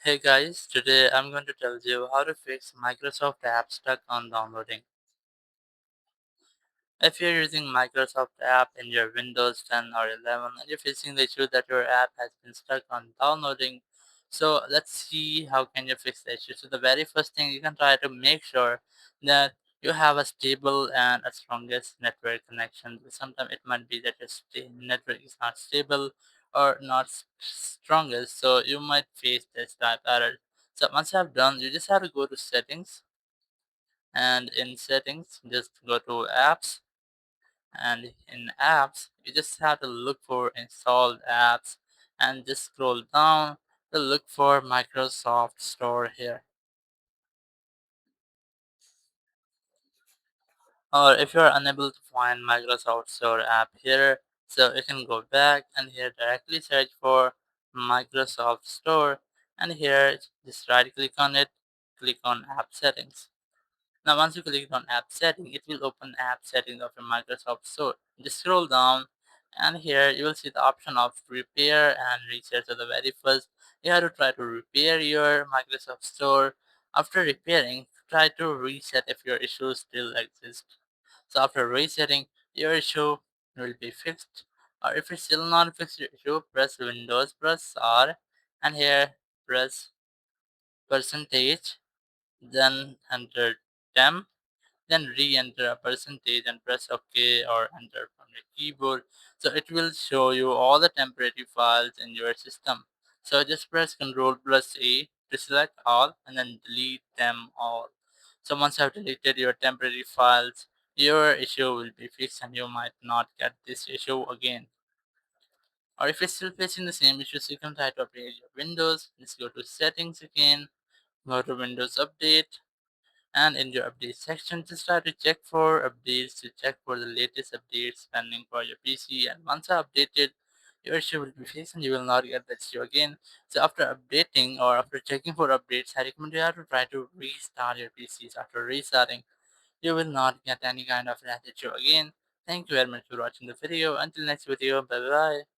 Hey guys, today I'm going to tell you how to fix Microsoft app stuck on downloading. If you're using Microsoft app in your Windows 10 or 11 and you're facing the issue that your app has been stuck on downloading, so let's see how can you fix the issue. So the very first thing you can try to make sure that you have a stable and a strongest network connection. Sometimes it might be that your network is not stable or not strongest, so you might face this type error. So once you have done, you just have to go to settings, and in settings just go to apps, and in apps you just have to look for installed apps and just scroll down to look for Microsoft Store here. Or if you're unable to find Microsoft Store app here, so you can go back and here directly search for Microsoft Store, and here just right click on it, click on app settings. Now once you click on app setting, it will open app settings of your Microsoft Store. Just scroll down, and here you will see the option of repair and reset. So the very first, you have to try to repair your Microsoft Store. After repairing, try to reset if your issue still exists. So after resetting, your issue will be fixed. Or if it's still not fixed your issue, press Windows, press R, and here press percentage, then enter temp, then re-enter a percentage and press OK or enter from your keyboard. So it will show you all the temporary files in your system. So just press Ctrl plus A to select all and then delete them all. So once you have deleted your temporary files, your issue will be fixed and you might not get this issue again. Or if you're still facing the same issues, you can try to update your Windows. Just go to settings again, go to Windows Update, and in your update section, just try to check for updates to check for the latest updates pending for your PC. And once updated, your issue will be fixed and you will not get that issue again. So after updating or after checking for updates, I recommend you have to try to restart your PCs. After restarting, you will not get any kind of that issue again. Thank you very much for watching the video. Until next video, bye bye.